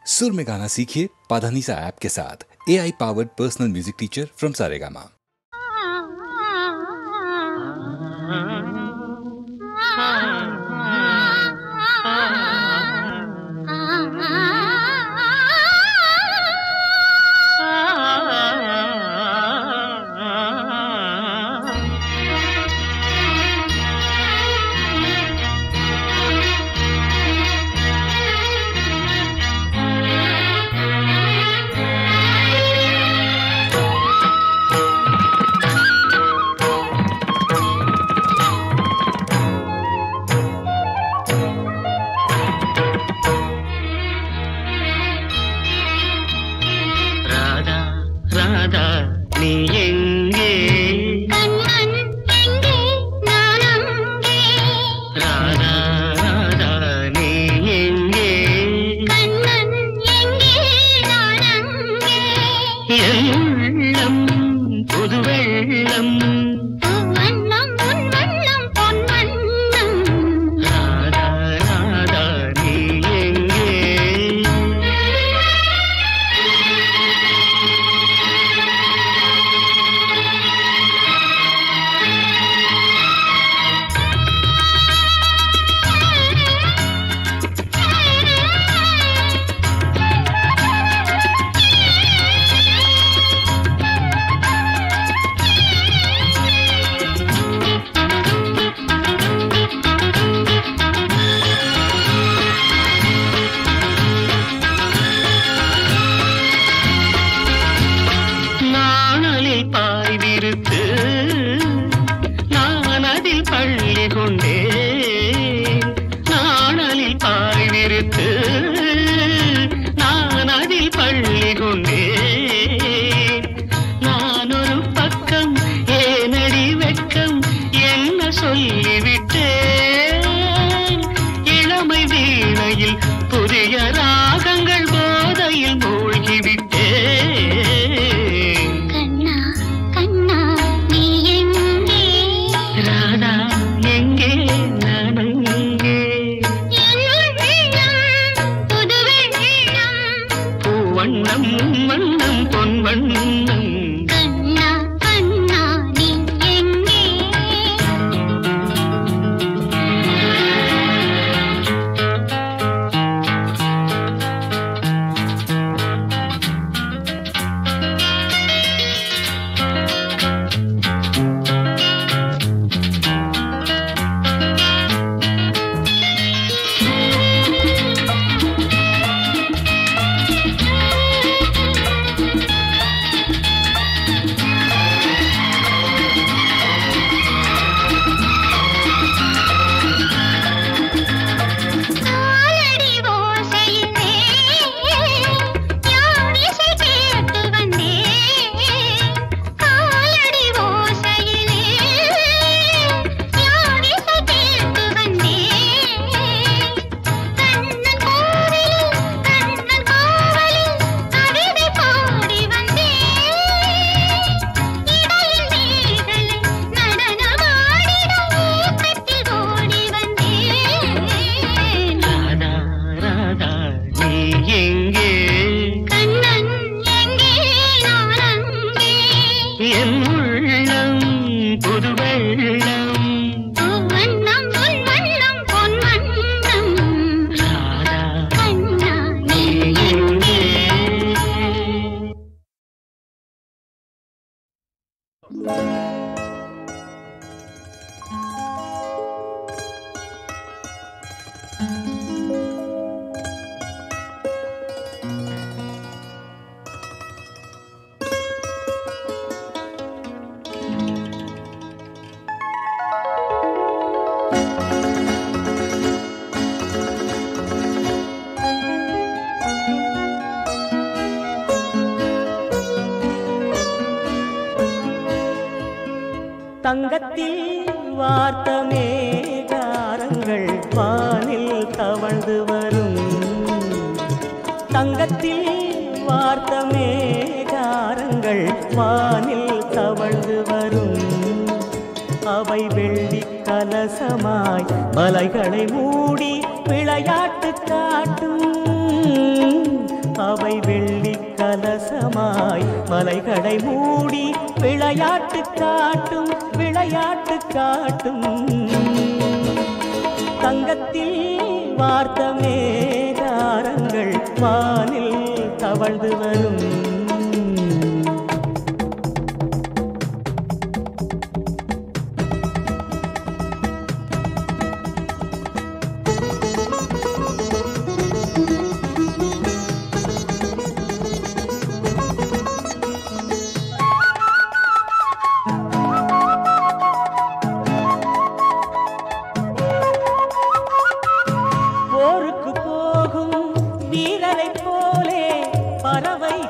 सुर में गाना सीखिए पाधानीसा ऐप के साथ। AI powered personal music teacher from Saregama. தங்கத்தில் வார்த்த மேகாரங்கள் வானில் தவழ்ந்து வரும். தங்கத்தில் வார்த்த மேகாரங்கள் வானில் தவழ்ந்து வரும். அவை வெள்ளி கலசமாய் மலைகளை மூடி விளையாட்டு காட்டும். அவை வெள்ளி கலசமாய் மலைகளை மூடி விளையாட்டு காட்டும் விளையாட்டு காட்டும். தங்கத்தில் வார்த்த மேகாரங்கள் வானில் தவழ்ந்து வரும்.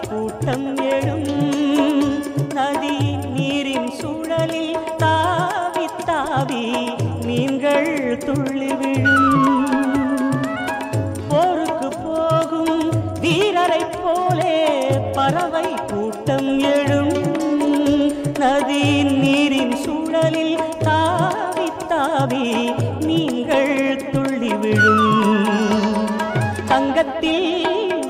கூட்டம் எழும் நதி நீரின் சுழலில் தாவி தாவி மீன்கள் துள்ளி விழும். போருக்கு போகும் வீரரை போலே பறவை கூட்டம் எழும் நதி நீரின் சுழலில் தாவி தாவி மீன்கள் துள்ளி விழும். தங்கத்தில்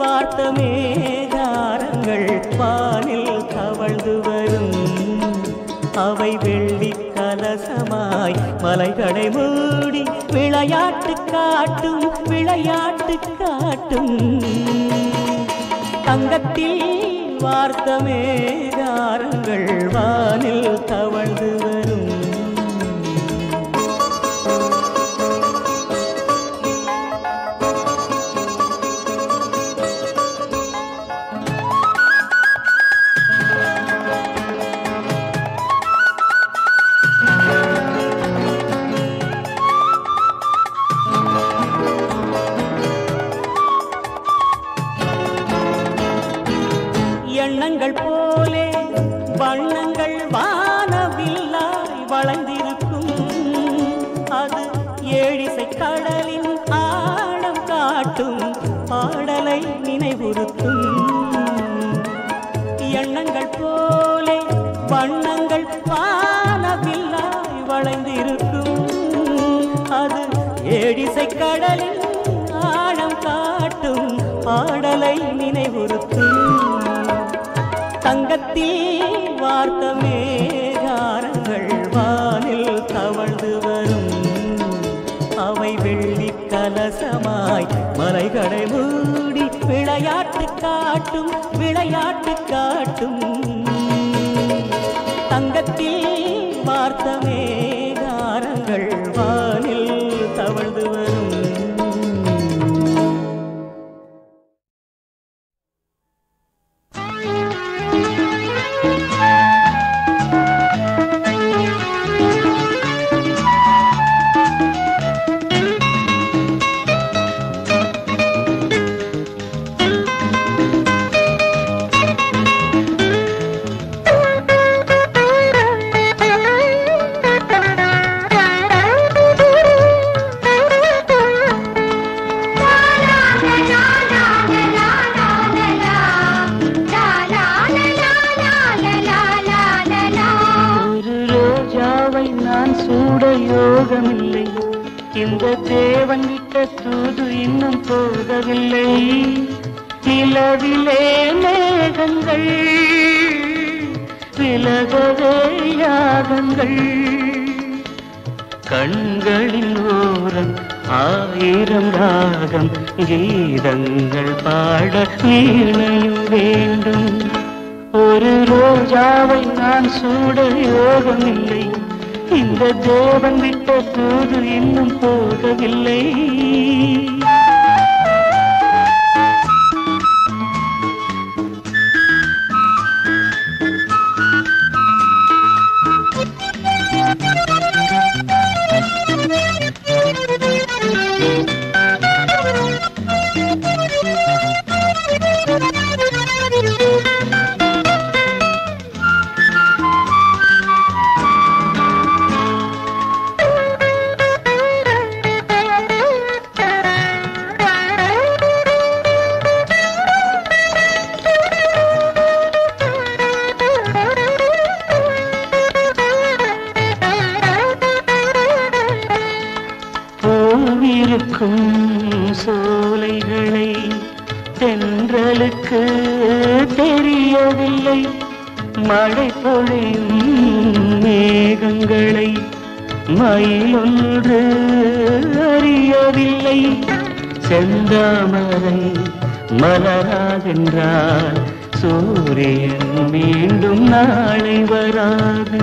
வார்த்த மேகாரங்கள் வானில் தவழ்ந்து வரும். அவை வெள்ளி கலசமாய் மலைகளை மூடி விளையாட்டு காட்டும் விளையாட்டு காட்டும். தங்கத்தில் வார்த்த மேகாரங்கள் வானில் தவழ்ந்து வரும். எண்ணங்கள் போலே வண்ணங்கள் வானவில்லாய் வளைந்திருக்கும். அது ஏழிசை கடலின் ஆழம் காட்டும் பாடலை நினைவுறுத்தும். எண்ணங்கள் போலே வண்ணங்கள் வானவில்லாய் வளைந்திருக்கும். அது ஏழிசை கடலின் ஆழம் காட்டும் பாடலை நினைவுறுத்தும். தங்கத்தில் வார்த்த மேகாரங்கள் வானில் தவழ்ந்து வரும். அவை வெள்ளி கலசமாய் மலைகளை மூடி விளையாட்டு காட்டும் விளையாட்டு காட்டும். தங்கத்தில் வார்த்த மேகாரங்கள் வானில் தவழ்ந்து வரும். யோகமில்லை இந்த தேவன் விட்ட தூது இன்னும் போகவில்லை. நிலவிலே மேகங்கள் விலகவே யாகங்கள். கண்களின் ஓரம் ஆயிரம் ராகம் கீதங்கள் பாட வீணையும் வேண்டும். ஒரு ரோஜாவை நான் சூட யோகமில்லை இந்த தேவன் விட்ட தூது இன்னும் போகவில்லை. தென்றலுக்கு தெரியவில்லை மழை பொழியும் மேகங்களை மயிலொன்று அறியவில்லை செந்தாமரை மலராகின்றால் சூரியன் மீண்டும் நாளை வராது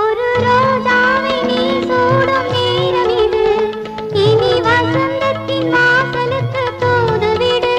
ஒரு ரோஜாவை நீ சூடும் நேரம் இது இனி வசந்தத்தின் வாசலுக்கு தூதுவிடு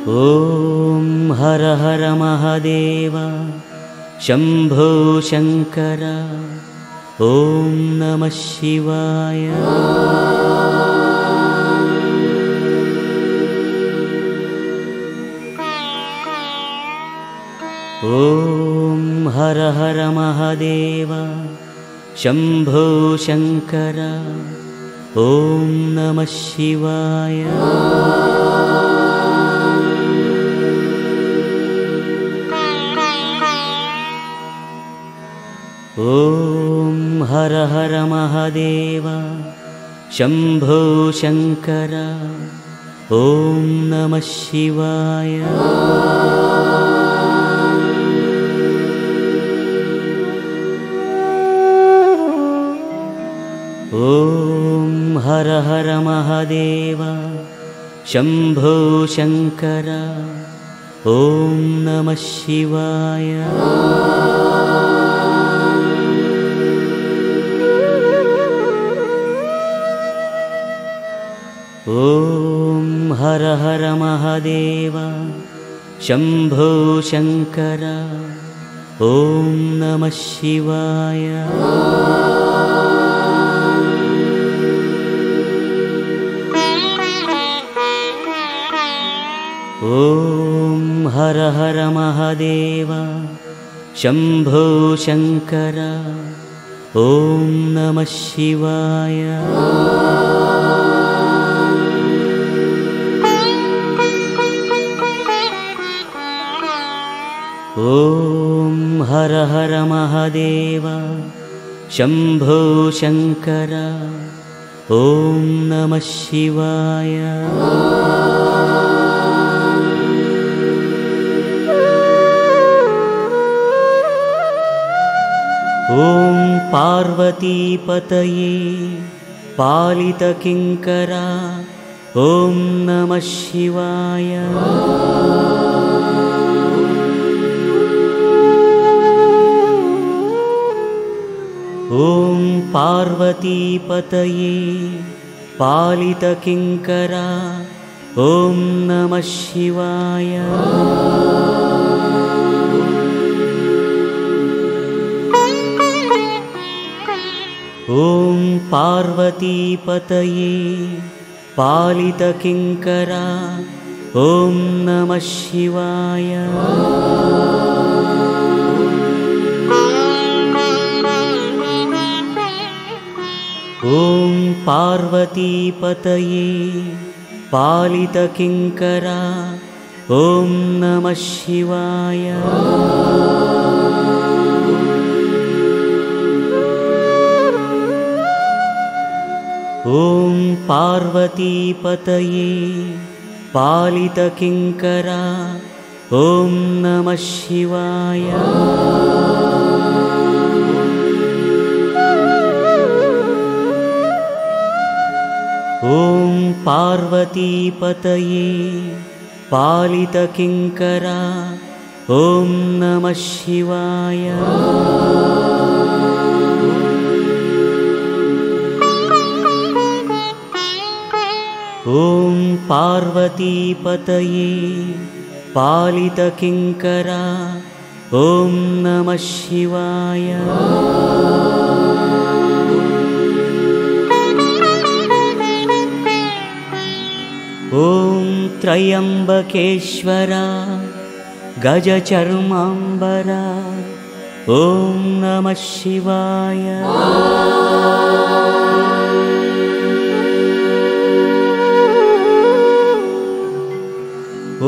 ॐ हर हर महादेव शम्भो शङ्कर ॐ नमः शिवाय ॐ हर हर महादेव शम्भो शङ्कर ॐ नमः शिवाय ॐ हर हर महादेव शम्भो शङ्कर ॐ नमः शिवाय ॐ हर हर महादेव शम्भो शङ्कर ॐ नमः शिवाय ॐ हर हर महादेव शम्भो शङ्कर ॐ नमः शिवाय ॐ हर हर महादेव शम्भो शङ्कर ॐ नमः शिवाय ॐ ॐ हर हर महादेव शम्भो शङ्कर ॐ नमः शिवाय। ॐ पार्वतीपतये पालितकिङ्करा ॐ नमः शिवाय। ॐ पार्वतीपतये पालितकिङ्करा ॐ नमः शिवाय। ॐ पार्वतीपतये पालितकिङ्करा ॐ नमः शिवाय। ॐ पार्वतीपतये पालितकिङ्करा ॐ नमः शिवाय। ॐ पार्वतीपतये पालितकिङ्करा ॐ नमः शिवाय। ॐ पार्वतीपतये पालितकिङ्करा ॐ नमः शिवाय। ॐ पार्वतीपतये पालितकिङ्करा ॐ नमः शिवाय। ॐ त्र्यम्बकेश्वरा गजचर्माम्बरा ॐ नमः शिवाय।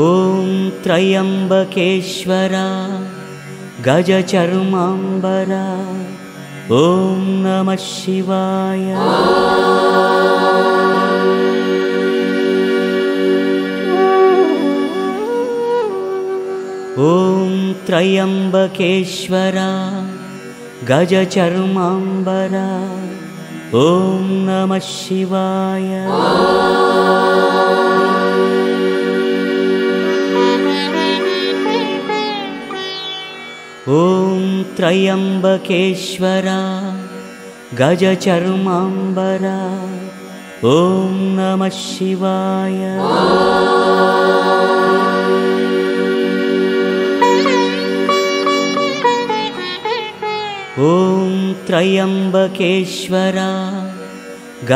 ॐ त्र्यम्बकेश्वरा गजचर्माम्बरा ॐ नमः शिवाय। ॐ त्र्यम्बकेश्वरा गजचर्माम्बरा ॐ नमः शिवाय। ॐ त्र्यम्बकेश्वरा गजचर्माम्बरा ॐ नमः शिवाय। ॐ त्र्यम्बकेश्वरा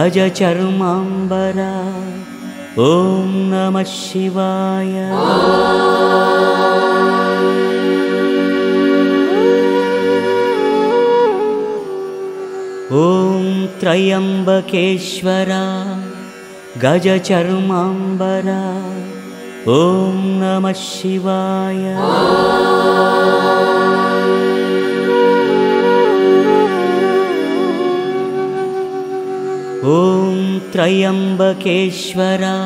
गजचर्माम्बरा ॐ नमः शिवाय। ॐ त्र्यम्बकेश्वरा गजचर्माम्बरा ॐ नमः शिवाय। ॐ त्र्यम्बकेश्वरा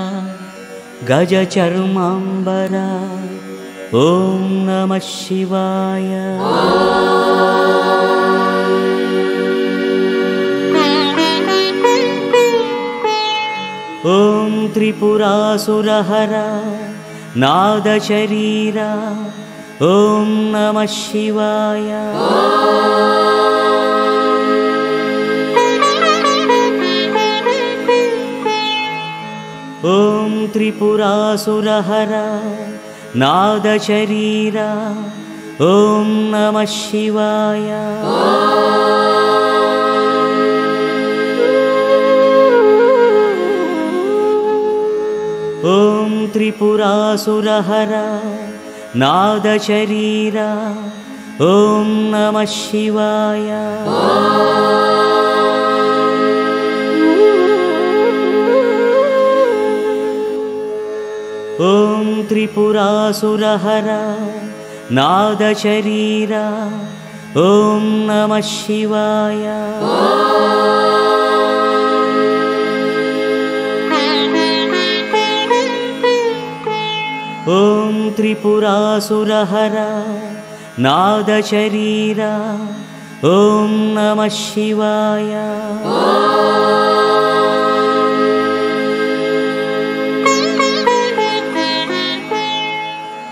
गजचर्माम्बरा ॐ नमः शिवाय। ॐ त्रिपुरासुरहरा नादशरीरा ॐ नमः शिवाय। ॐ त्रिपुरासुरहरा नादशरीरा ॐ नमः शिवाय। ॐ त्रिपुरासुरहरा नादशरीरा ॐ नमः शिवाय। ॐ त्रिपुरासुरहरा नादशरीरा ॐ नमः शिवाय ॐ त्रिपुरासुरहरा नादशरीरा ॐ नमः शिवाय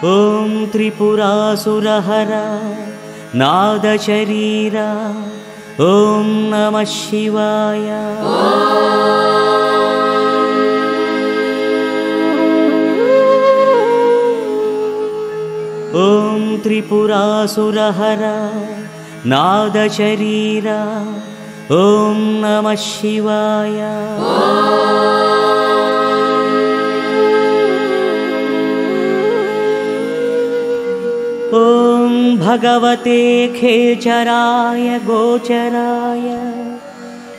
ॐ त्रिपुरासुरहरा नादशरीरा ॐ नमः शिवाय ॐ त्रिपुरासुरहरा नादशरीरा ॐ नमः शिवाय ॐ भगवते खेचराय गोचराय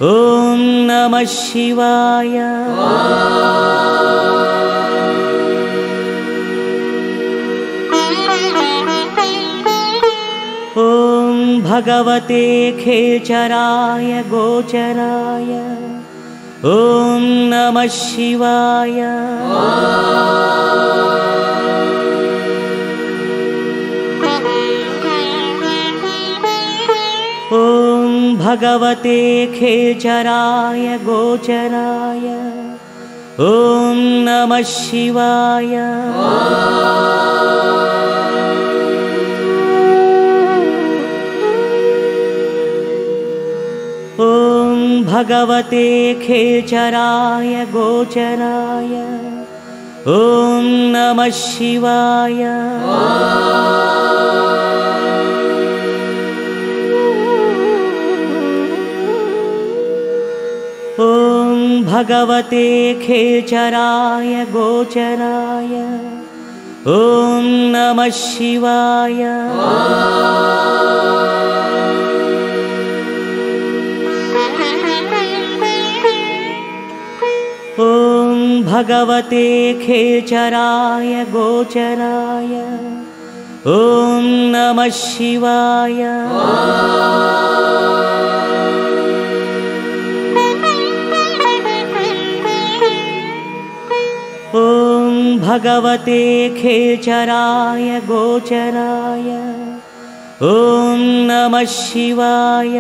ॐ नमः शिवाय ॐ भगवते खेचराय गोचराय ॐ नमः शिवाय ॐ भगवते खेचराय गोचराय ॐ नमः शिवाय ॐ भगवते खेचराय गोचराय ॐ नमः शिवाय ॐ भगवते खेचराय गोचराय ॐ नमः शिवाय ॐ भगवते खेचराय गोचराय ॐ नमः शिवाय ॐ भगवते खेचराय गोचराय ॐ नमः शिवाय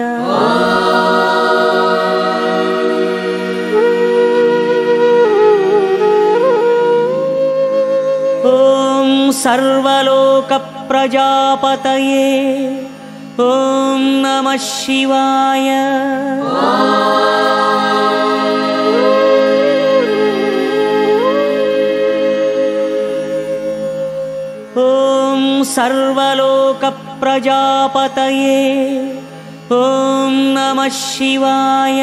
ॐ सर्वलोकप्रजापतये ॐ नमः शिवाय ॐ सर्वलोकप्रजापतये ॐ नमः शिवाय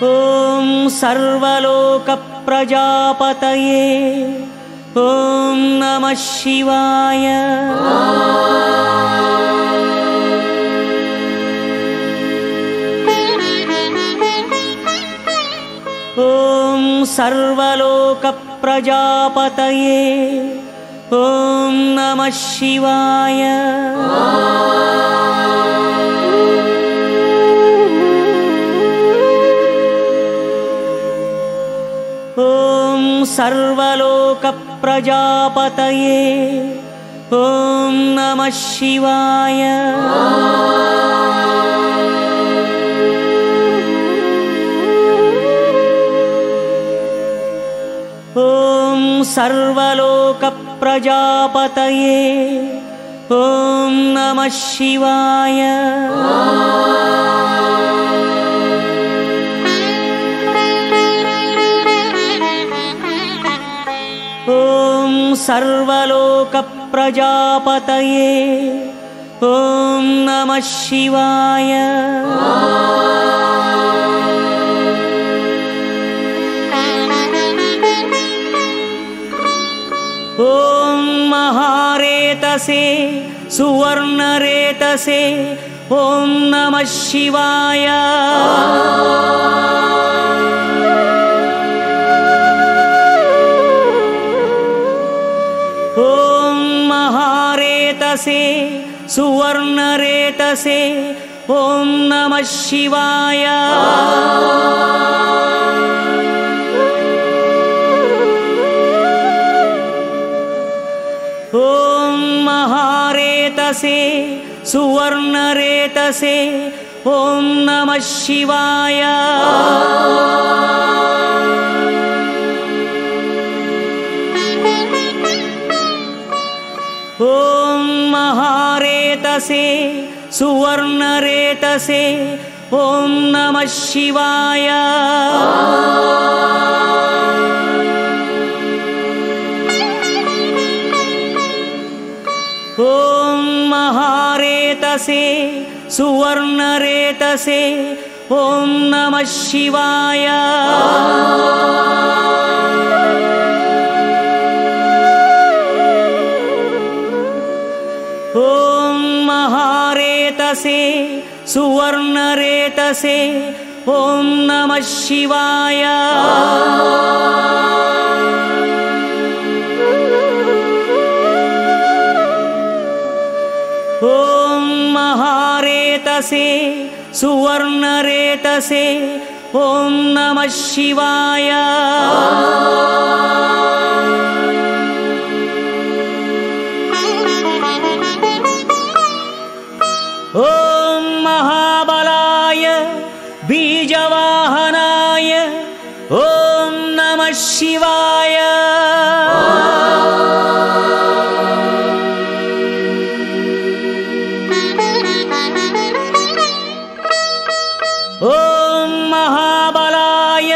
ॐ सर्वलोकप्रजापतये ॐ नमः शिवाय ॐ सर्वलोकप्रजापतये ॐ नमः शिवाय ॐ सर्वलोकप्रजापतये ॐ नमः शिवाय ॐ सर्वलोकप्रजापतये ॐ नमः शिवाय ॐ सर्वलोकप्रजापतये ॐ नमः शिवाय ॐ महारेतसे सुवर्णरेतसे ॐ नमः शिवाय सुवर्णरेतसे ॐ नमः शिवाय। ॐ महारेतसे सुवर्णरेतसे ॐ नमः शिवाय। ॐ महारेतसे सुवर्णरेतसे ॐ नमः शिवाय। ॐ महारेतसे सुवर्णरेतसे ॐ नमः शिवाय। ॐ महारेतसे सुवर्णरेतसे ॐ नमः शिवाय। ॐ महारेतसे सुवर्णरेतसे ॐ नमः शिवाय। ॐ महाबलाय बीजवाहनाय ॐ नमः शिवाय। ॐ महाबलाय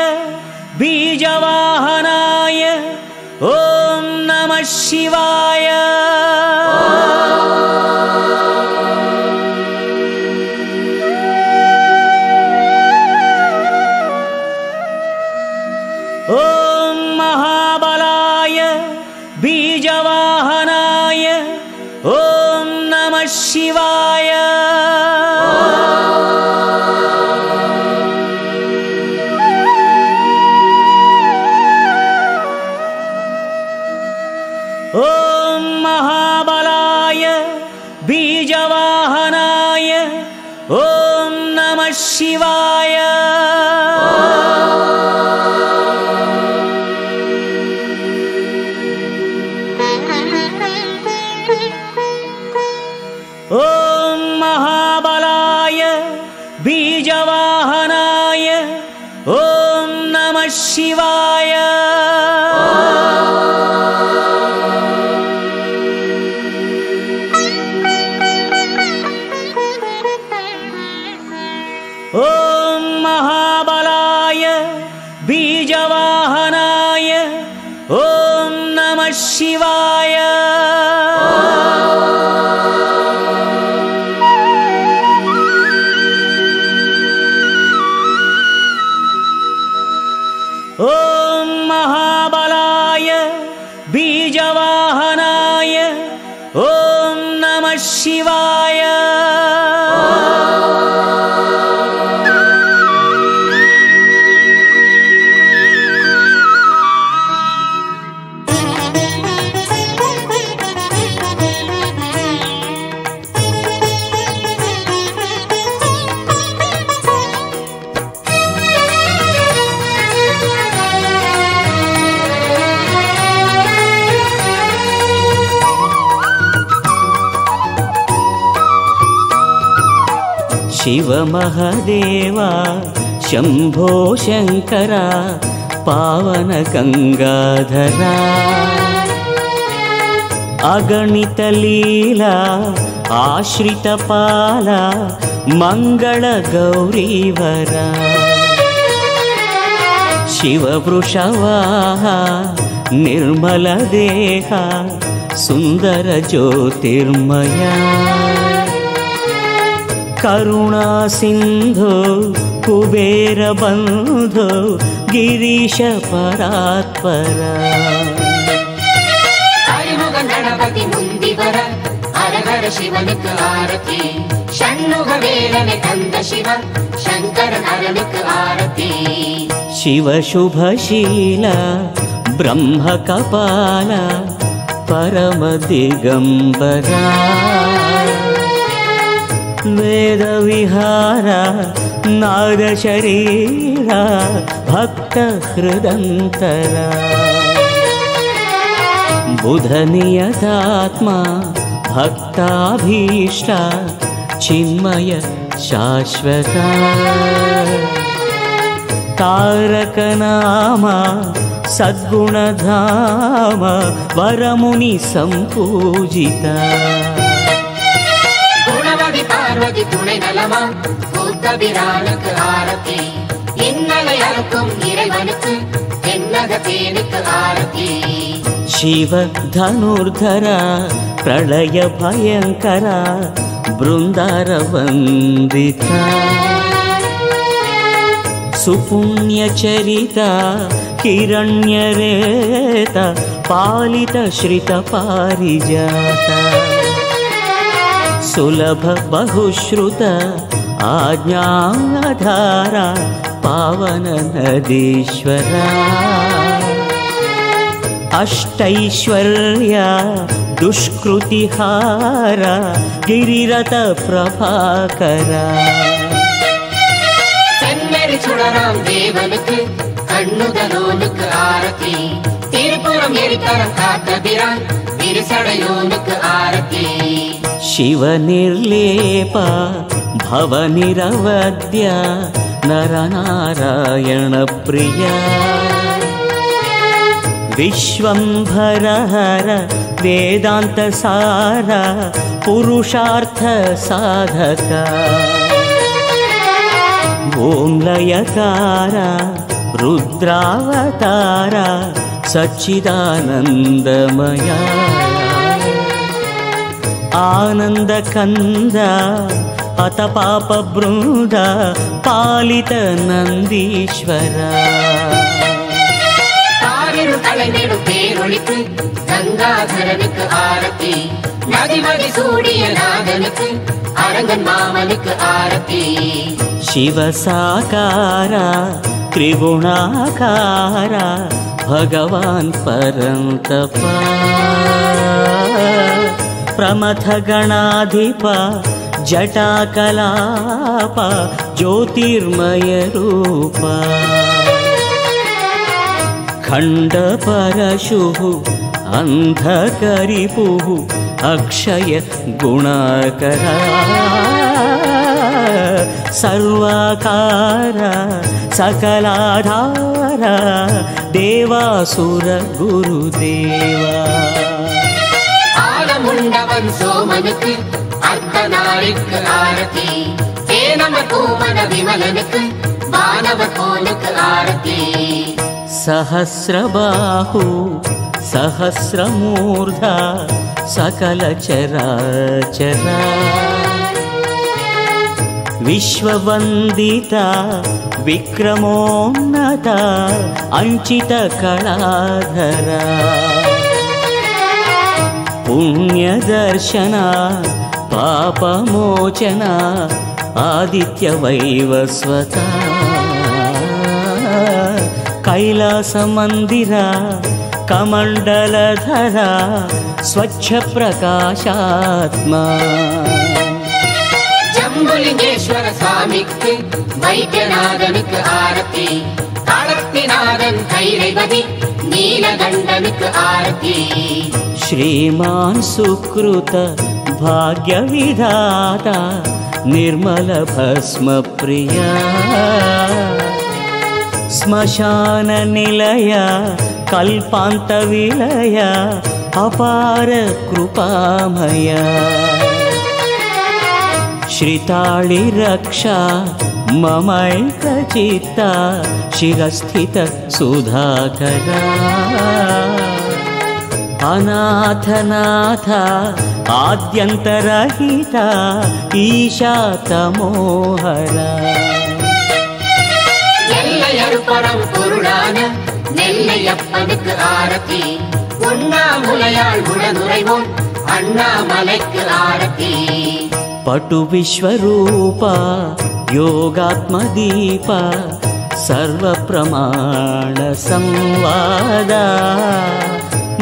बीजवाहनाय ॐ नमः शिवाय। ॐ महाबलाय बीजवाहनाय ॐ नमः शिवाय। ॐ महाबलाय बीजवाहनाय ॐ नमः शिवाय। ॐ महाबलाय बीजवाहनाय ॐ नमः शिवाय। ॐ महाबलाय बीजवाहनाय ॐ नमः शिवाय। ॐ महाबलाय बीजवाहनाय ॐ नमः शिवाय। शिव महदेवा शंभो शंकरा पावन गंगाधरा अगणित लीला आश्रित पाला मंगल गौरीवरा शिव वृषवाहा निर्मल देहा सुंदर ज्योतिर्मया करुणा सिंधु कुबेर बंधु गिरीश परात्परा गणपति मुंदिवर हर शिवनुक आरती षण्मुख वेलने कंद शिव शंकर नरनुक आरती शिव शुभशीला ब्रह्म कपाला परम दिगंबरा वेदविहार नादशरीर भक्तहृदन्तरा बुधनियतात्मा भक्ताभीष्टा चिन्मय शाश्वता तारकनामा सद्गुणधाम वरमुनि सम्पूजिता गुणवति पार्वती तुणै नलमा கூத்தபிரானுக்கு ஆரத்தி இன்னலையறுக்கும் இறைவனுக்கு தென்னகத்தேனுக்கு ஆரத்தி शिव धनुर्धरा प्रलय भयंकरा बृंदार वंदिता सुपुण्यचरिता हिरण्यरेता पालित श्रित पारिजाता सुलभ बहुश्रुत आज्ञाधारा पावन नदीश्वरा अष्टैश्वर्या दुष्कृतिहारा गिरिरथ प्रभाकरा சென்னறி சுடராம் தேவனுக்கு கண்ணுதலோனுக்கு ஆரத்தி திருப்புறம் எரித்தரம் காத்தபிரான் திருசடையோனுக்கு ஆரத்தி शिव निर्लेपा भव निरवद्या नरनारायण प्रिया विश्वंभरहर वेदांत सारा पुरुषार्थ साधका ओम लयकारा रुद्रावतारा सच्चिदानंदमया आनंद कंदा अत पाप बृंद पालित नंदीश्वरा பேரொழிக்கு கங்காதரனுக்கு ஆரத்தி நதிமதி சூடிய நாதனுக்கு அரங்கன் மாமனுக்கு ஆரத்தி शिव साकारा त्रिगुणाकारा भगवान परंतपा प्रमथ गणाधिपा जटाकलापा ज्योतिर्मय रूपा खंड परशुः अंधकरिपुः अक्षय गुणाकरा सर्वाकारा सकलाधारा देवासुर गुरुदेवा ஆலமுண்டவன் சோமனுக்கு அர்த்தநாரிக்கு ஆரத்தி தேனம கூமன விமலனுக்கு வானவ கோனுக்கு ஆரத்தி सहस्रबाहु सहस्रमूर्धा सकल चराचरा विश्ववन्दिता विक्रमोन्नता अंचित कलाधरा पुण्यदर्शना पापमोचना आदित्य वैवस्वता कैलास मंदिरा कमंडलधरा स्वच्छ प्रकाशात्मा ஜம்புலிங்கேஸ்வர சுவாமிக்கு வைத்தியநாதனுக்கு ஆரத்தி தாளத்திநாதன் கைலைவதி நீலகண்டனுக்கு ஆரத்தி श्रीमान सुकृत भाग्य विधाता निर्मल भस्म प्रिया स्मशान निलया कल्पांत विलया अपार कृपामया श्रिताळि रक्षा ममैकचित्ता शिरस्थित सुधाकरा अनाथनाथ आद्यन्तरहिता ईशा तमोहरा எல்லையறுபரம் பொருளான நெல்லையப்பனுக்கு ஆரத்தி உண்ணாமுலையாள் உடனுறைவோன் அண்ணாமலைக்கு ஆரத்தி पटु विश्वरूपा योगात्मदीपा सर्व प्रमाण संवादा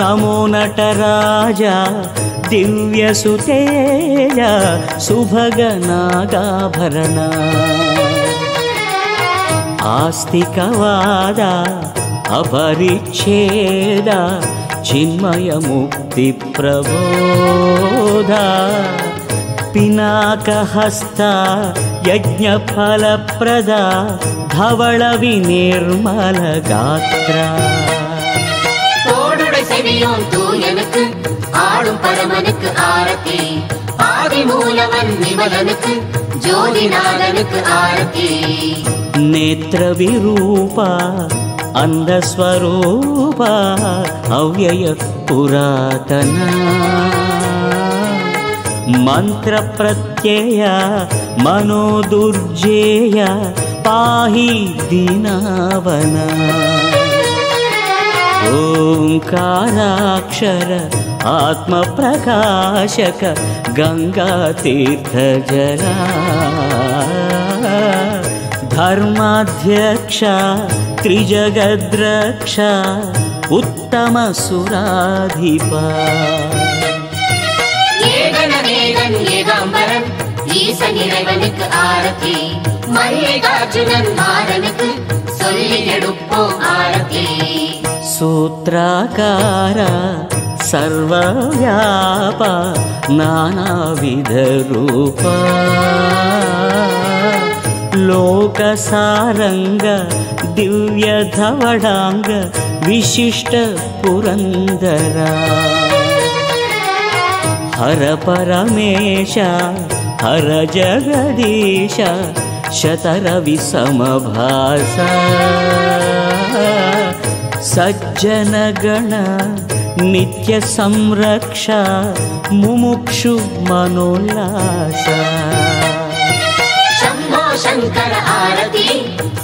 नमो नटराजा ದಿವ್ಯಸುತೇಯ ಸುಭಗನಾಗಾಭರಣ ಆಸ್ತಿಕವಾದ ಅಪರಿಚ್ಛೇದ ಚಿನ್ಮಯ ಮುಕ್ತಿ ಪ್ರಬೋಧ ಪಿನಾಕಹಸ್ತ ಯಜ್ಞ ಫಲಪ್ರದ ಧವಳ ವಿನಿರ್ಮಲ ಗಾತ್ರ தோடுடை செவியோன் தூயனுக்கு ஆடும் பரமனுக்கு ஆரத்தி ஆதி மூலவன் விமலனுக்கு ஜோதிநாதனுக்கு ஆரத்தி ನೇತ್ರ ವಿರೂಪ ಅಂಧಸ್ವರೂಪ ಅವ್ಯಯ ಪುರಾತನ ಮಂತ್ರ ಪ್ರತ್ಯಯ ಮನೋದುರ್ಜೇಯ ಪಾಹಿ ದೀನವನ ಓಂಕಾರಾಕ್ಷರ ಆತ್ಮ ಪ್ರಕಾಶಕ ಗಂಗಾ ತೀರ್ಥ ಜಲ ಧರ್ಮಾಧ್ಯಕ್ಷ ತ್ರಿಜಗದ್ರಕ್ಷ ಉತ್ತಮ ಸುರಾಧಿಪ ஏகன் ஏகாம்பரன் ஈசன் இறைவனுக்கு ஆரத்தி மல்லிகார்ஜுனன் மாறனுக்கு சொல்லி எடுப்போம் ஆரத்தி ಸೂತ್ರಾಕಾರ ಸರ್ವವ್ಯಾಪ ನಾನಾವಿಧ ರೂಪ ಲೋಕಸಾರಂಗ ದಿವ್ಯ ಧವಳಾಂಗ ವಿಶಿಷ್ಟ ಪುರಂದರ ಹರ ಪರಮೇಶ ಹರ ಜಗದೀಶ ಶತರವಿ ಸಮಭಾಸ ಸಜ್ಜನ ಗಣ ನಿತ್ಯ ಸಂರಕ್ಷ ಮುಮುಕ್ಷು ಮನೋಲ್ಲಾಸ शम्भो शंकर आरती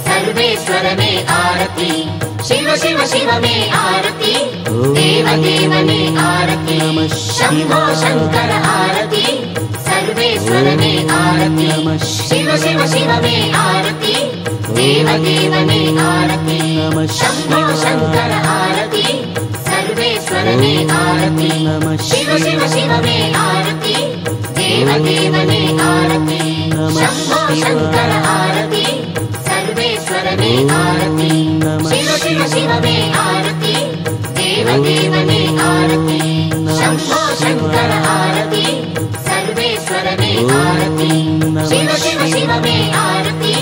सर्वेश्वरने आरती शिव शिव शिव में आरती देव देव ने आरती शम्भो शंकर आरती सर्वेश्वरने आरती शिव शिव शिव में आरती देव देव ने आरती शम्भो शंकर आरती सर्वेश्वरने आरती शिव शिव शिव में आरती देव देव ने आरती शम्भो शंकर आरती सर्वेश्वरने आरती शिव शिव शिव में आरती देव देव ने आरती शम्भो शंकर आरती सर्वेश्वरने आरती शिव शिव शिव में आरती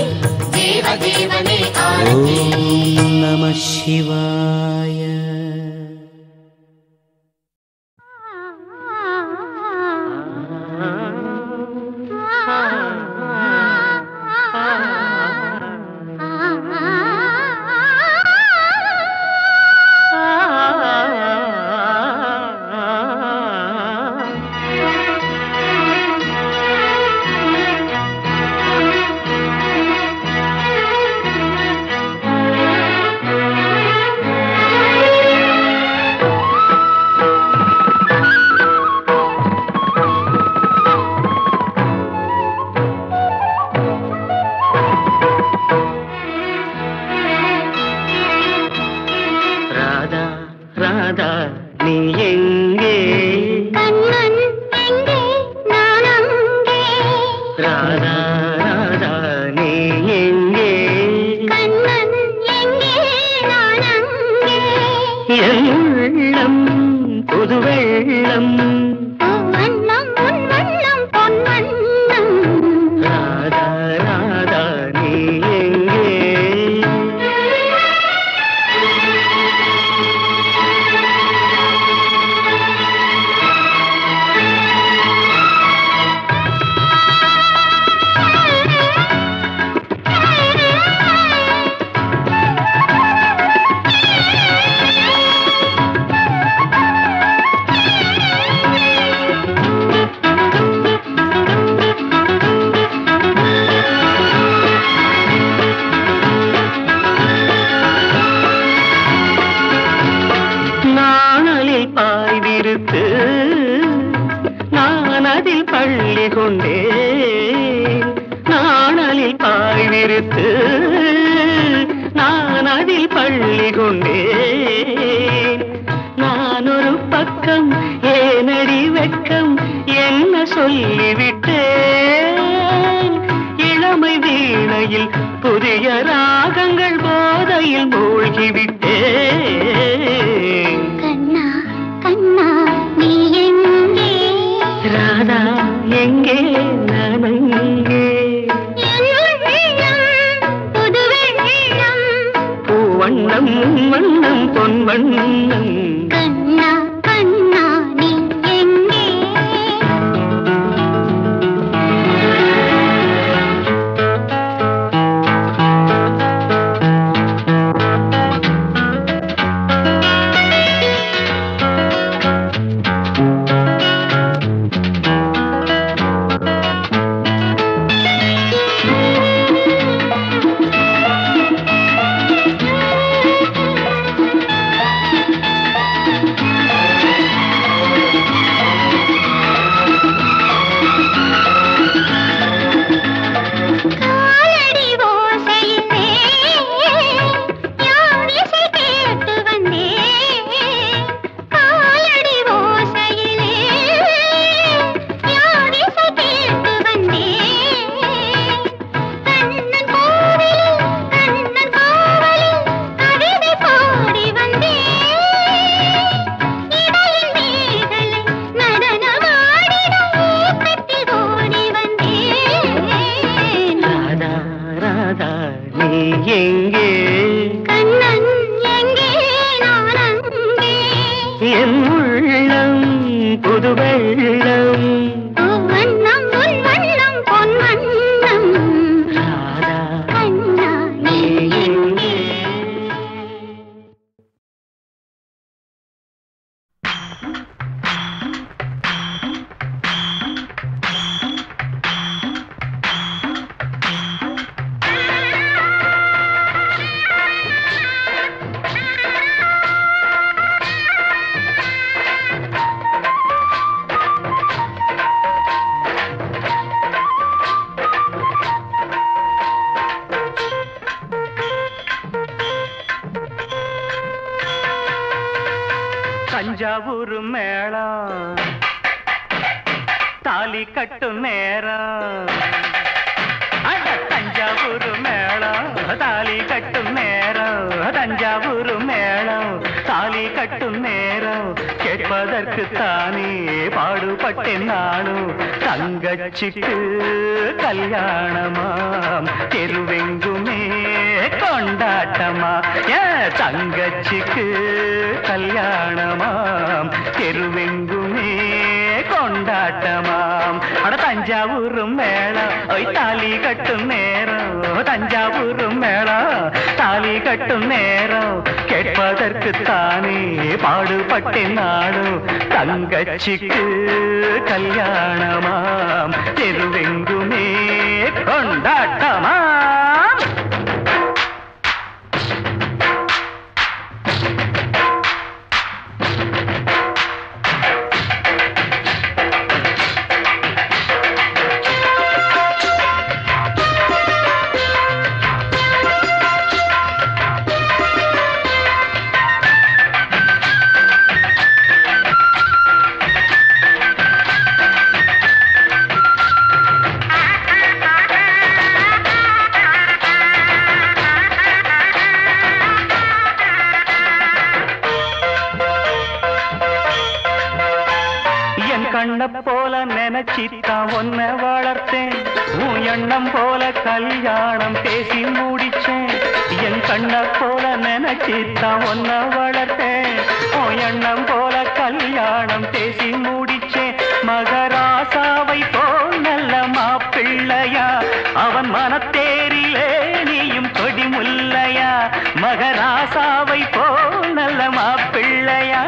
देव देव ने आरती नमः शिवाय நானொரு பக்கம் ஏனடி வெட்கம் சொல்லிவிட்டேன். இளமை வீணையில் புதிய ராகங்கள் போதையில் மூழ்கிவிட்டேன். கண்ணா கண்ணா நீ எங்கே? ராதா எங்கே நான் எங்கே? புது வெள்ளம் பூவண்ணம் வண்ணம் பொன் வண்ணம். கண்ணா கண்ணா நீ எங்கே? தஞ்சாவூர் மேளம் தாலி கட்டும் நேரம். தஞ்சாவூர் மேளம் தாலி கட்டும் நேரம். தஞ்சாவூர் மேளம் தாலி கட்டும் நேரம். கேட்பதற்கு தானே பாடுபட்டேன் நானும். தங்கச்சிக்கு கல்யாணமாம் தெருவெங்குமே கொண்டாட்டமா. தங்கச்சிக்கு கல்யாணமாம் தெருவெங்குமே கொண்டாட்டமாம். அட தஞ்சாவூர் மேளம் தாலி கட்டும் நேரம். தஞ்சாவூர் மேளம் தாலி கட்டும் நேரம். கேட்பதற்கு தானே பாடுபட்டேன் நாடும். தங்கச்சிக்கு கல்யாணமாம் தெருவெங்குமே கொண்டாட்டமாம். போல நினைச்சித்தான் ஒன்ன வளர்த்தேன். உன் எண்ணம் போல கல்யாணம் பேசி முடிச்சேன். என் கண்ண போல நினைச்சித்தான் ஒன்ன வளர்த்தேன். உன் எண்ணம் போல கல்யாணம் பேசி முடிச்சேன். மகராசாவை போல் நல்ல மாப்பிள்ளையா அவன் மனத்தேரிலே நீயும் கொடி முல்லையா. மகராசாவை போல் நல்ல மாப்பிள்ளையா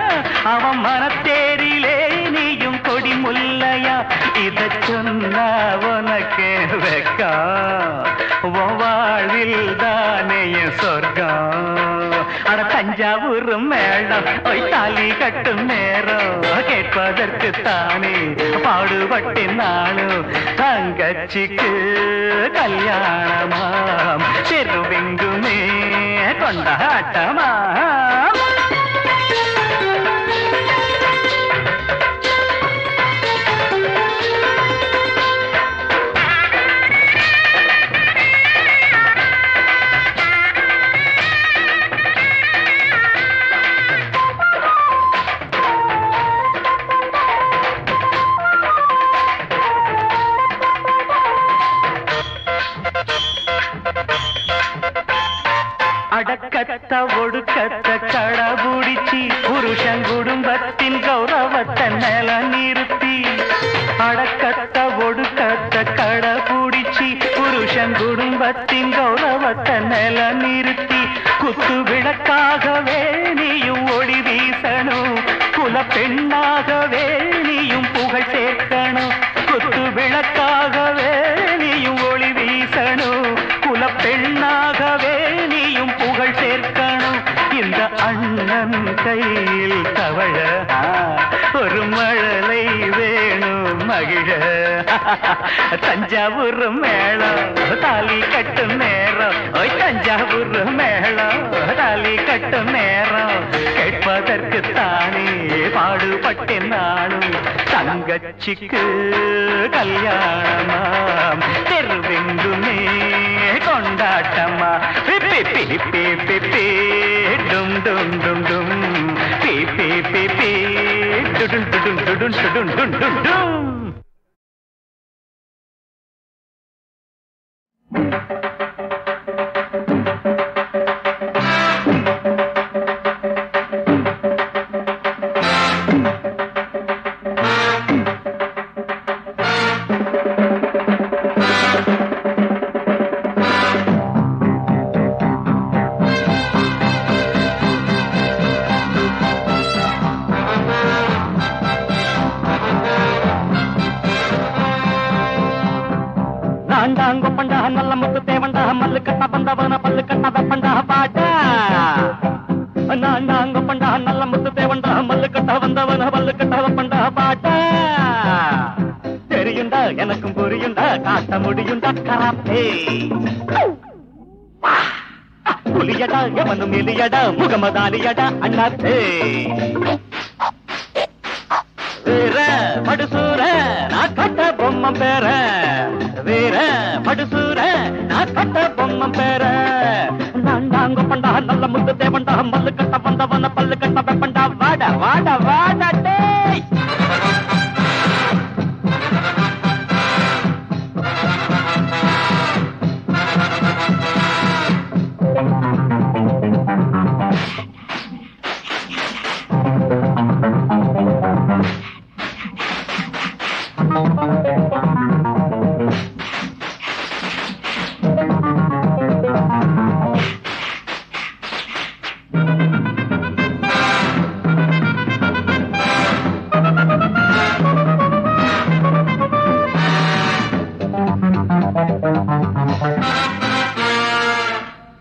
அவன் மனத்தேரிலே நீயும் கொடி முல்லையா. இத சொன்னா உனக்கு வெக்கம் வாழ்வில் தானே சொர்க்கம். அட தஞ்சாவூர் மேளம் தாலி கட்டும் நேரம். கேட்பதற்கு தானே பாடுபட்டேன் நாளும். தங்கச்சிக்கு கல்யாணமாம் தெருவெங்குமே கொண்டாட்டமா. அடக்கத்த ஒடுக்கத்த கடபுடிச்சி புருஷன் குடும்பத்தின் கௌரவத்தை நில நிறுத்தி அடக்கத்த ஒடுக்கத்த கடபுடிச்சி புருஷன் குடும்பத்தின் கௌரவத்தை நில நிறுத்தி குத்து விளக்காகவே நீயும் ஒளி வீசணும் குல பெண்ணாகவே நீயும் புகழ் சேர்க்கணும் குத்து விளக்காகவே நீயும் ஒளி வீசணும் குல பெண்ணாகவே நீயும் புகழ் சேர்க்கணும் இந்த அண்ணன் கையில் தவழ ஒரு மழலை வேணும் மகிழ தஞ்சாவூர் மேளம் தாலி கட்டும் நேரம் ஓய் தஞ்சாவூர் மேளம் தாலி கட்டும் நேரம் கேட்பதற்கு தானே பாடுபட்டேன் நானும் தங்கச்சிக்கு கல்யாணமாம் தெருவெங்குமே கொண்டாட்டமா பிப்பி பிப்பி பிப்பி டும் டும் டும் டும் பிப்பி பிப்பி டுடும் டுடும் டுடும் டுடும் டும் டும் டும். நல்ல முத்து தேவண்டா மல்லு கட்ட பந்தவன பல்லு கட்ட வெப்பண்டா பாட்டா நாங்க பண்டா நல்ல முத்து தேவண்டா மல்லு கட்ட வந்தவன பல்லு கட்ட வெப்பண்டா பாட்டா தெரியுண்டா எனக்கும் புரியுண்டா காட்ட முடியுண்டா கராத்தே புலியடா எவனும் எலியடா முகமதாலியடா அண்ணாத்தே வீர படுசூர நான் கட்ட பொம்மம் பேர வீர படுசூர நான் கட்ட பொம்மம் பேர நாங்க பண்டா நல்ல முத்து தேவண்டா மல்லு கட்ட வந்தவன பல்லு கட்ட வெப்பண்டா வாட வாட வாட டேய்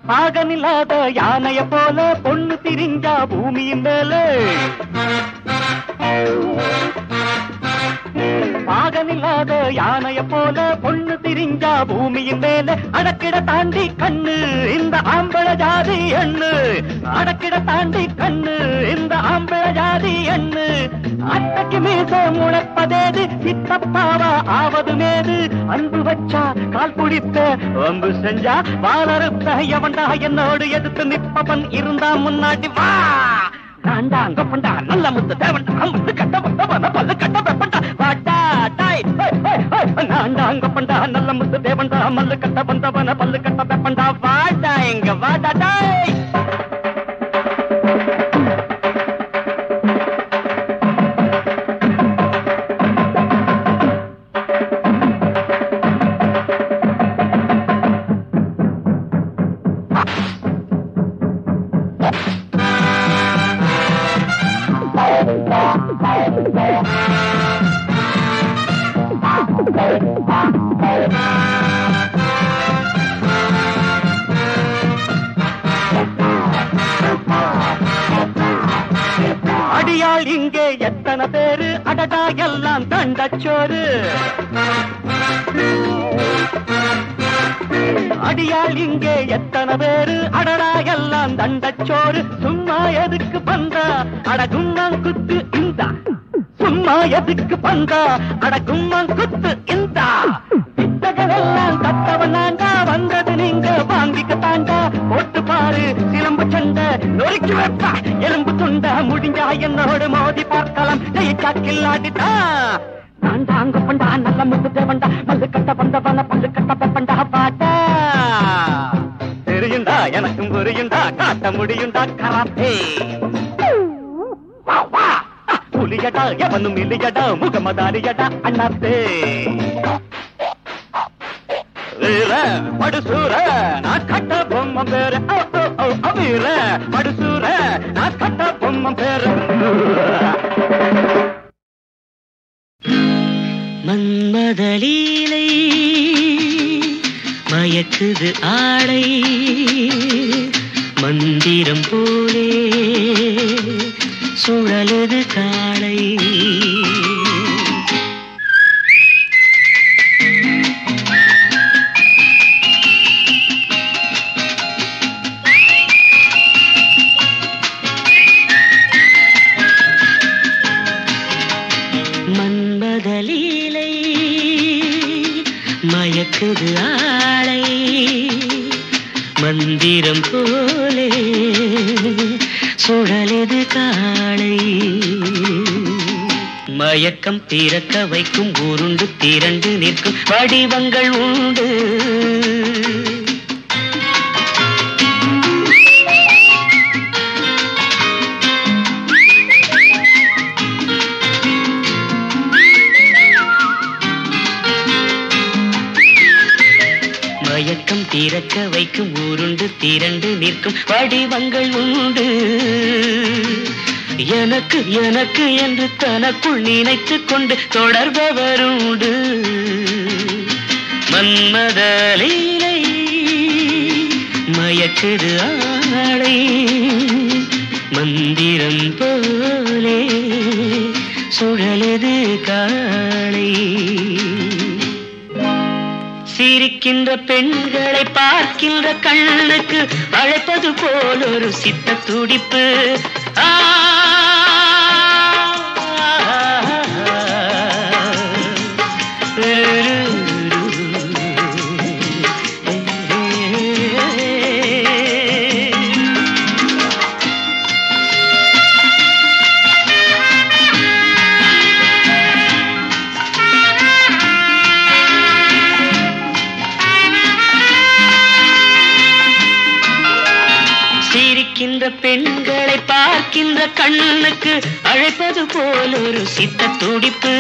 பாகனில்லாத யானைய போல பொண்ணு திரிஞ்சா பூமியின் மேல பாகனில்லாத யானைய போல பொண்ணு திரிஞ்சா பூமியின் மேல அடக்கிட தாண்டி கண்ணு இந்த ஆம்பள ஜாதி எண்ணு அடக்கிட தாண்டி கண்ணு இந்த ஆம்பள ஜாதி எண்ணு அத்தைக்கு மீச முளைப்பதேது சித்தப்பாவா ஆவது மேது அன்பு வச்சா கால் குடித்த அம்பு செஞ்சா வாழறுத்த எவன்டா என்னோடு எதிர்த்து நிப்பவன் இருந்தா முன்னாடி வா நான்டா அங்க பண்டா நல்ல முத்து தேவன்டா முத்து கட்ட வந்தவன பல்லு கட்ட வெப்பண்டா வாடா டாய் நான்டா அங்க பண்டா நல்ல முத்து தேவன்டா மல்லு கட்ட வந்தவன பல்லு கட்ட வெப்பண்டா வாடா இங்க வாடா டாய் அடியாள் இங்கே எத்தனை பேரு அடடா எல்லாம் தண்டச்சோறு அடியாள் இங்கே எத்தனை பேரு அடடா எல்லாம் தண்டச்சோறு சும்மா எதுக்கு பந்தா அடகும்மான் குத்து இந்தா சும்மா எதுக்கு பந்தா அடகும்மான் குத்து இந்தா வித்தகரெல்லாம் தத்தவனாண்டா வந்தது நீங்க வாங்கிக்க தாண்டா போட்டு பாரு சிலம்பு சண்டை நொறுக்கி வைப்பா எலும்பு துண்டா முடிஞ்சா என்னோடு மோதி பார்க்கலாம் ஜெயிச்சா கில்லாடிட்டா நான்டா அங்க பண்டா நல்ல முத்து தேவண்டா பல்லு கட்ட வந்தவன பல்லு கட்ட வெப்பண்டா பாட்டா எனக்கும் புரியுண்டா காட்ட முடியுண்டா கராத்தே புலியடா எவனும் இல்லையடா முகமதாரியடா அண்ணாத்தே வீர படுசூர நான் கட்ட பொம்மம் பேரு வீர படுசூர நான் கட்ட பொம்மம் பேரு மன்மதலீலை மயக்குது ஆடை மந்திரம் போலே சுழலுது காளை மன்மதலீலை மயக்குது ஆளை மந்திரம் போலே சுழலது காளை மயக்கம் பிறக்க வைக்கும் உருண்டு திரண்டு நிற்கும் வடிவங்கள் உண்டு மயக்கம் திறக்க வைக்கும் உருண்டு திரண்டு நிற்கும் வடிவங்கள் உண்டு எனக்கு எனக்கு என்று தனக்குள் நினைத்துக் கொண்டு தொடர்பவருண்டு மன்மதலீலை மயக்குது ஆளை மந்திரம் போலே சுழலது காளை சிரிக்கின்ற பெண்களை பார்க்கின்ற கண்ணுக்கு அழைப்பது போல் ஒரு சித்த துடிப்பு பெண்களை பார்க்கின்ற கண்ணுக்கு அழைப்பது போல் ஒரு சித்த துடிப்பு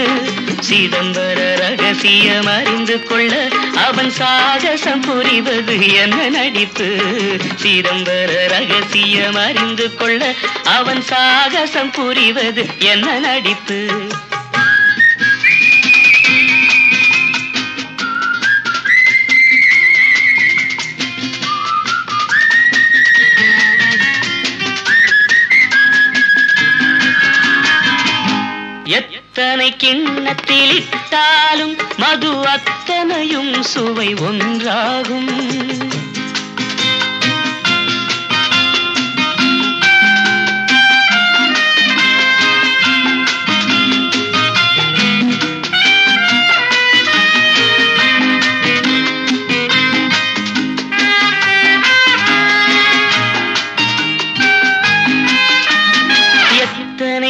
சிதம்பர ரகசியம் அறிந்து கொள்ள அவன் சாகசம் புரிவது என்ன நடிப்பு சிதம்பர ரகசியம் அறிந்து கொள்ள அவன் சாகசம் புரிவது என்ன நடிப்பு எத்தனை கிண்ணத்தில் இட்டாலும் மது அத்தனையும் சுவை ஒன்றாகும்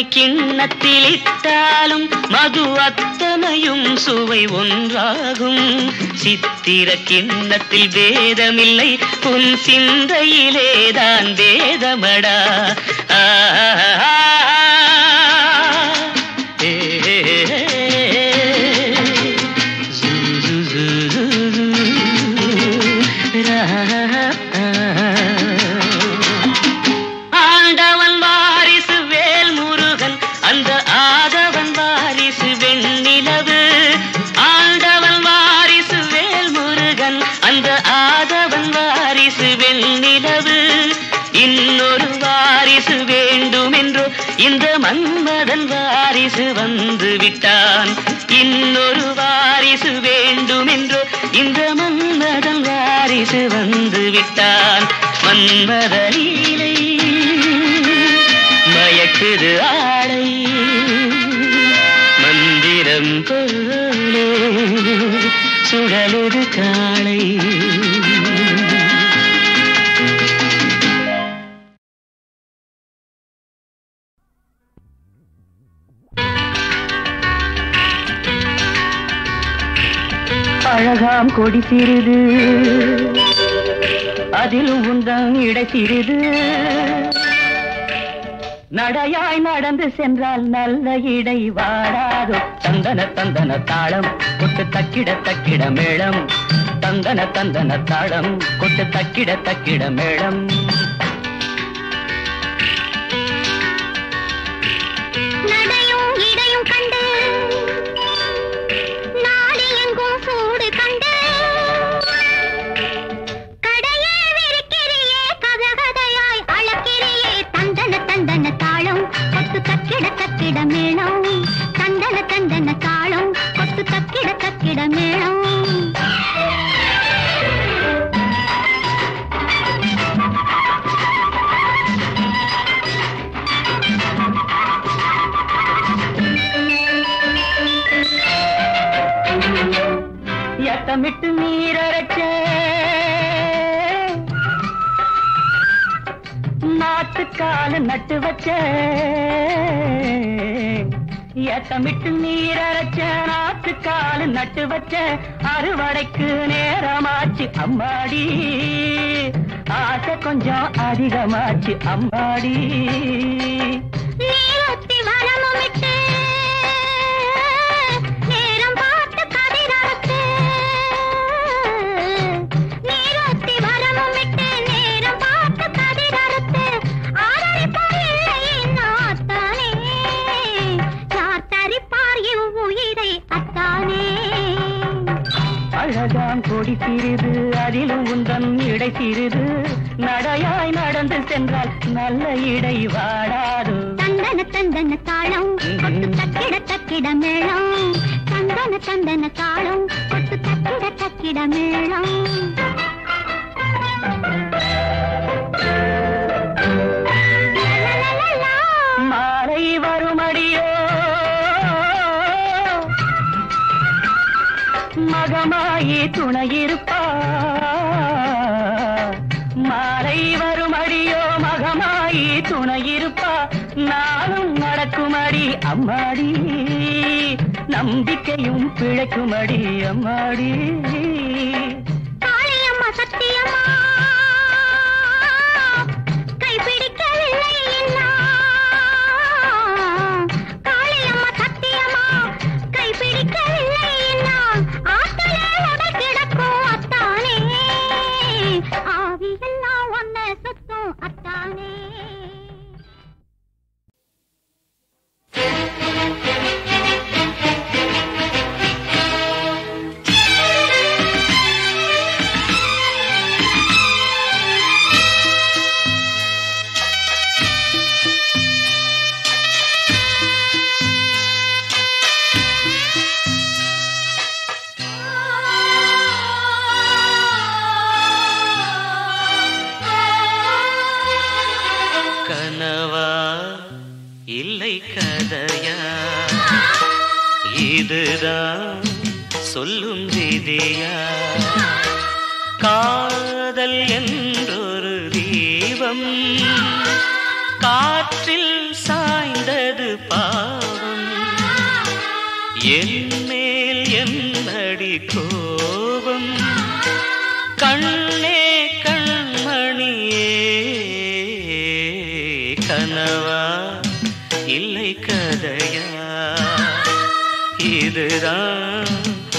கிண்ணத்தில் இட்டாலும் மது அத்தனையும் சுவை ஒன்றாகும் சித்திர கிண்ணத்தில் வேதமில்லை உன் சிந்தையிலேதான் வேதமடா இந்த மன்மதன் வாரிசு வந்து விட்டான் இன்னொரு வாரிசு வேண்டும் என்றோ இந்த மன்மதன் வாரிசு வந்து விட்டான் மன்மதலீலை மயக்குது ஆளை மந்திரம் போலே சுழலுது காளை அழகாம் கொடி சிறிது அதிலும் உந்தன் இடை சிறிது. நடையாய் நடந்து சென்றால் நல்ல இடை வாடாதோ. தந்தன தந்தன தாளம் கொட்டு தக்கிட தக்கிட மேளம். தந்தன தந்தன தாளம் கொட்டு தக்கிட தக்கிட மேளம். நடையும் இடையும் கண்டு நாடு எங்கும் சூடு கண்டு கடையே விரிக்கிறியே கதகதையாய் அளக்கிறியே. தந்தன தந்தன தாளம் கொத்து தக்கிட தக்கிட மேளம். தந்தன தந்தன தாளம் கொத்து தக்கிட தக்கிட மேளம். எத்தமிட்டு நீரச்ச நாட்டுக்கால நட்டு வச்ச. எத்தமிட்டு நீரச்ச நாட்டுக்கால நட்டு வச்ச. அறுவடைக்கு நேரமாச்சு அம்மாடி. ஆசை கொஞ்சம் அதிகமாச்சு அம்மாடி. நீரத்தி வரமும் விட்டு நேரம் பார்த்து கதிரறுத்து. நீரத்தி வரமும் விட்டு நேரம் பார்த்து கதிரறுத்து. ஆரறிப்பார் இல்லை நாத்தானே. யாத்தரிப்பார் இவ்வுயிரை அத்தானே. அழகாம் கொடி சிறிது அதிலும் உந்தன் இடை சிறிது. நடையாய் நடந்து சென்றால் நல்ல இடை வாடாது. தந்தன தந்தன தாளம் கொட்டு தக்கிட தக்கிட மேளம். தந்தன தந்தன தாளம் கொட்டு தக்கிட தக்கிட மேளம். மாலை வருமடியோ மகமாயி துணையிருப்பா. மாலை வருமடியோ மகமாயி துணையிருப்பா. நானும் நடக்குமடி அம்மாடி. நம்பிக்கையும் பிழைக்குமடி அம்மாடி. காளியம்மா சத்தியம்மா கைப்பிடிக்கவில்லை என்னா. காளியம்மா சத்தியம்மா கைப்பிடிக்கவில்லை என்னா. ஆத்தலே உடல் கிடக்கும் அத்தானே. ஆவியெல்லாம் ஒன்ன சுத்தும் அத்தானே. கனவா இல்லை கதையா இதுதான் சொல்லும் விதியா. காதல் என்றொரு தீபம் காற்றில் சாய்ந்தது பாவம். என் மேல் என்னடி கோபம் கண்ணே கண்மணியே. கனவா இல்லை கதையா இதுதான்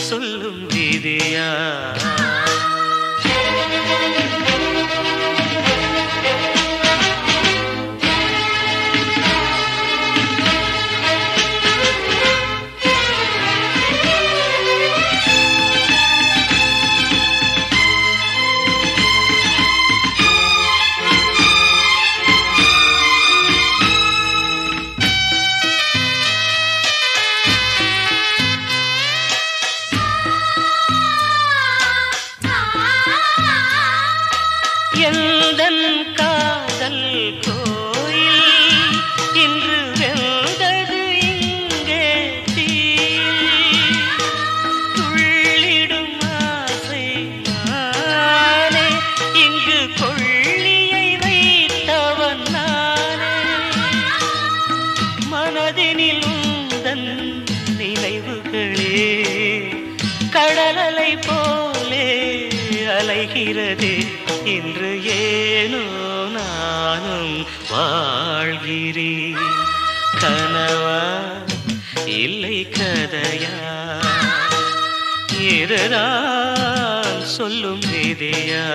சொல்லும் விதியா. எந்தன் காதல் கோயில் இன்று வெல்தது இங்கே தீ. துள்ளிடும் ஆசை நானே இங்கு கொள்ளியை வைத்தவன் நானே. மனதினில் உந்தன் நினைவுகளே கடலலை போலே அலைகிறதே இன்று ஏனோ நானும் வாழ்கிறேன். கனவா இல்லை கதையா, இதுதான் சொல்லும் விதியா?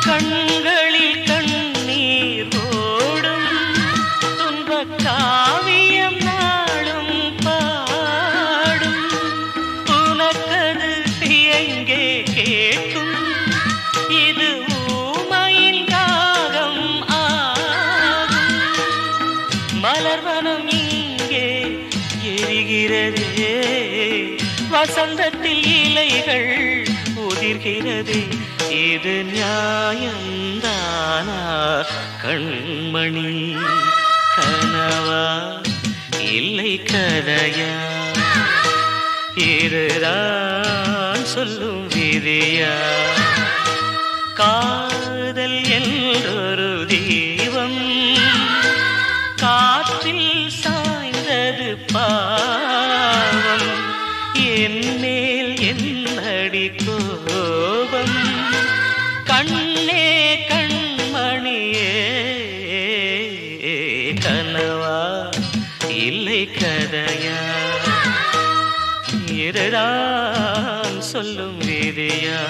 கண்களில் கண்ணீர் ஓடும் துன்பக் காவியம் நாளும் பாடும். உனக்கது எங்கே கேட்கும்? இது ஊமையின் ராகம் ஆகும். மலர்வனம் இங்கே எரிகிறதே, வசந்தத்தில் இலைகள் உதிர்கிறதே. இது நியாயந்தானா கண்மணி? கனவா இல்லை கதையா, இதுதான் சொல்லும் விதியா? காதல் என்றொரு தீபம் காற்றில் சாய்ந்தது பாவம். என் மேல் என்னடி கோபம்? கண்ணே கண்மணியே, கனவா இல்லை கதையா, இதுதான் சொல்லும் விதியா?